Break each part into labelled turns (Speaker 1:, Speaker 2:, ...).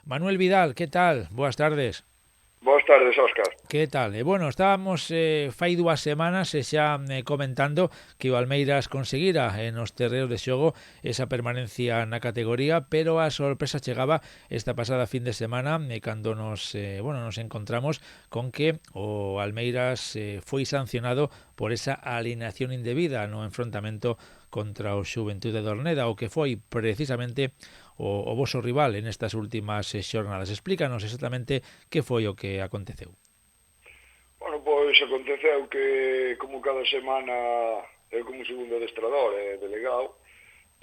Speaker 1: Manuel Vidal, ¿qué tal? Boas tardes.
Speaker 2: Boas tardes, Óscar.
Speaker 1: Que tal? Bueno, estábamos fai 2 semanas xa comentando que o Almeiras conseguira nos terreos de xogo esa permanencia na categoría, pero a sorpresa chegaba esta pasada fin de semana cando nos encontramos con que o Almeiras foi sancionado por esa alineación indebida no enfrontamento contra o Xuventude de Orneda, o que foi precisamente o voso rival en estas últimas xornadas. Explícanos exactamente que foi o que aconteceu.
Speaker 2: Bueno, pois aconteceu que, como cada semana, eu como segundo adestrador e delegado,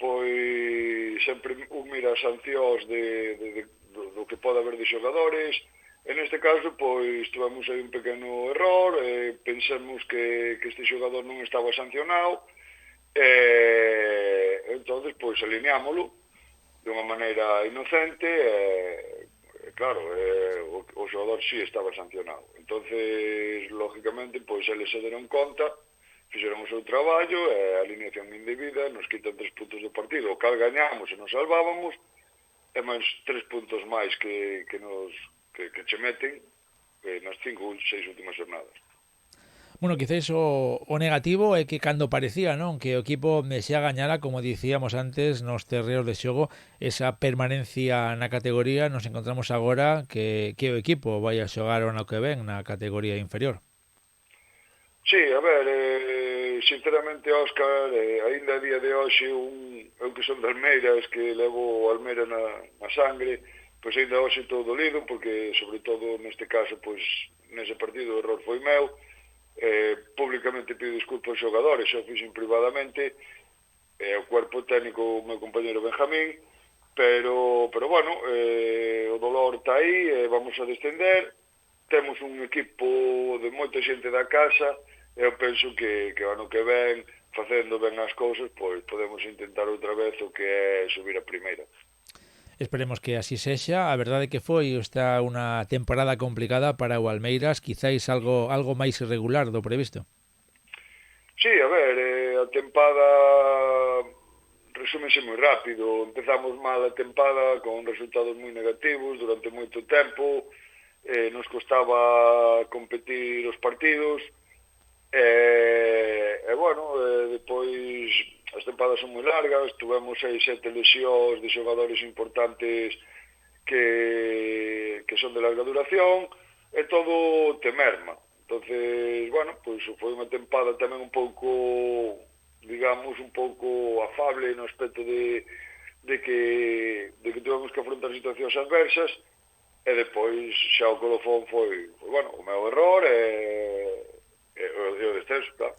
Speaker 2: pois sempre un mira as sancións do que pode haber de xogadores. En este caso, pois, tivemos aí un pequeno error, pensamos que este xogador non estaba sancionado, entonces, pois, alineámolo de unha maneira inocente, claro, o xogador sí estaba sancionado. Entonces, lógicamente, pois eles se deron conta, fixeron o seu traballo, a alineación indebida, nos quitan 3 puntos do partido, o cal gañamos e nos salvábamos, e máis 3 puntos máis que che meten nas 6 últimas jornadas.
Speaker 1: Bueno, quizás o negativo é que cando parecía, non, que o equipo xa gañara, como dicíamos antes, nos terreos de xogo, esa permanencia na categoría, nos encontramos agora que o equipo vai a xogar o ano que ven na categoría inferior.
Speaker 2: Sí, a ver, sinceramente, Óscar, aínda a día de hoxe, eu que son de Almeiras, que levo o Almeira na sangre, pois aínda hoxe estou dolido, porque, sobre todo, neste caso, pois, nese partido o error foi meu, públicamente pido desculpas aos xogadores, xa o fixen privadamente, o cuerpo técnico, o meu compañero Benjamín, pero bueno, o dolor está aí, vamos a descender, temos un equipo de moita xente da casa, eu penso que o ano que ven, facendo ben as cousas, pois podemos intentar outra vez o que é subir a primeira.
Speaker 1: Esperemos que así sexa. A verdade que foi esta unha temporada complicada para o Almeiras, quizáis algo máis irregular do previsto.
Speaker 2: Sí, a ver, a tempada resúmese moi rápido. Empezamos mal a tempada con resultados moi negativos durante moito tempo, nos costaba competir os partidos, bueno, depois as tempadas son moi largas, tuvemos 6, 7 lesións de xogadores importantes que son de larga duración, e todo te merma. Entonces, bueno, pois foi unha tempada tamén un pouco, digamos, un pouco afable no aspecto de que tivemos que afrontar situacións adversas, e depois xa o colofón foi bueno, o meu error e o descenso, claro.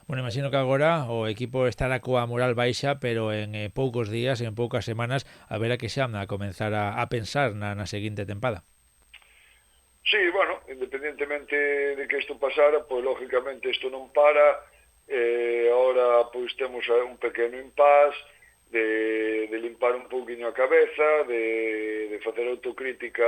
Speaker 1: Bueno, imagino que agora o equipo estará coa moral baixa, pero en poucos días, en poucas semanas, haberá que xa a comenzar a pensar na seguinte tempada.
Speaker 2: Sí, bueno, independientemente de que isto pasara, pois lógicamente isto non para, ahora pois temos un pequeno impas de limpar un pouquiño a cabeza, de facer autocrítica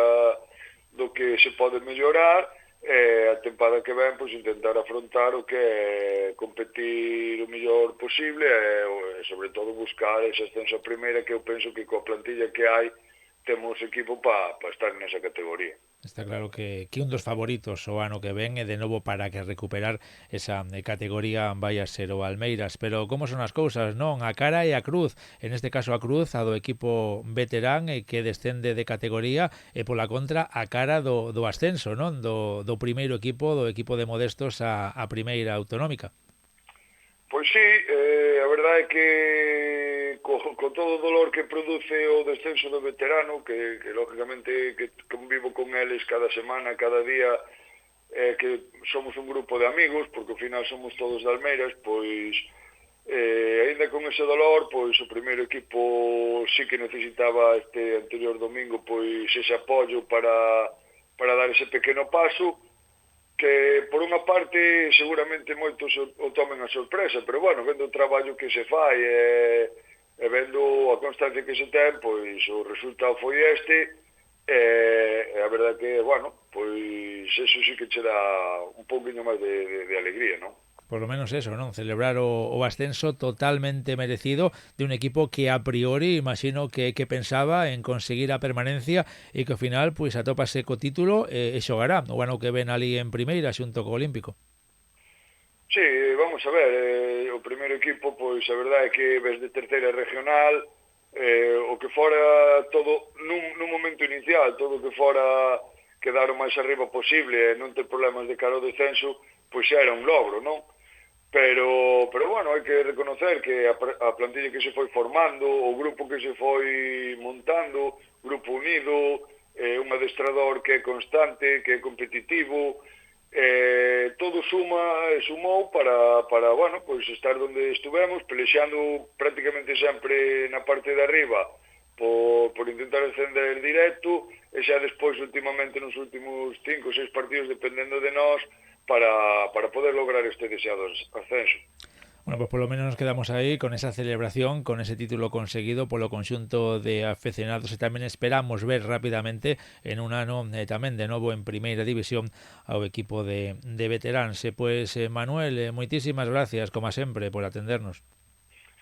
Speaker 2: do que se pode mellorar, a tempada que ven pois intentar afrontar o que é competir o mellor posible e sobre todo buscar esa ascenso a primeira, que eu penso que coa plantilla que hai temos equipo para estar nesa categoría.
Speaker 1: Está claro que un dos favoritos o ano que ven é de novo para que recuperar esa categoría vai a ser o Almeiras, pero como son as cousas, non? A cara e a cruz, en este caso a cruz, a do equipo veterán que descende de categoría, e pola contra a cara do ascenso, non? Do primeiro equipo, do equipo de Modestos a primeira autonómica.
Speaker 2: Pois sí, a verdade é que con todo o dolor que produce o descenso do veterano, que lógicamente que convivo con eles cada semana, cada día, que somos un grupo de amigos, porque ao final somos todos de Almeiras, pois aínda con ese dolor, pois o primeiro equipo sí que necesitaba este anterior domingo pois ese apoio para dar ese pequeno paso, que por unha parte seguramente moitos o tomen a sorpresa, pero bueno, vendo o traballo que se fai e vendo a constancia que se ten, pois o resultado foi este, e a verdade que, bueno, pois eso sí que che dá un pouquinho máis de alegría, non?
Speaker 1: Por lo menos eso, ¿no? Celebrar o ascenso totalmente merecido de un equipo que a priori imagino que pensaba en conseguir a permanencia e que ao final, pois, atopa ese co título e xogará o ano que ven ali en primeira xunto co Olímpico.
Speaker 2: Sí, vamos a ver, o primeiro equipo, pois a verdade é que ves de terceira regional, o que fora todo nun momento inicial, todo o que fora quedar o máis arriba posible e non ter problemas de cara ao descenso, pois xa era un logro, non? Pero bueno, hai que reconocer que a plantilla que se foi formando, o grupo que se foi montando, grupo unido, un adestrador que é constante, que é competitivo, todo sumou para bueno, pois estar onde estuvemos, pelexando prácticamente sempre na parte de arriba por intentar ascender directo e xa despois últimamente nos últimos 5 ou 6 partidos dependendo de nós para poder lograr este deseado ascenso.
Speaker 1: Bueno, pues por lo menos nos quedamos aí con esa celebración, con ese título conseguido polo conxunto de afeccionados e tamén esperamos ver rapidamente en un ano tamén de novo en primeira división ao equipo de veteráns. Pois Manuel, moitísimas gracias, como sempre, por atendernos.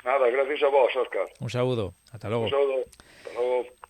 Speaker 2: Nada, gracias a vos, Óscar.
Speaker 1: Un saúdo, ata logo.
Speaker 2: Un saúdo, hasta logo.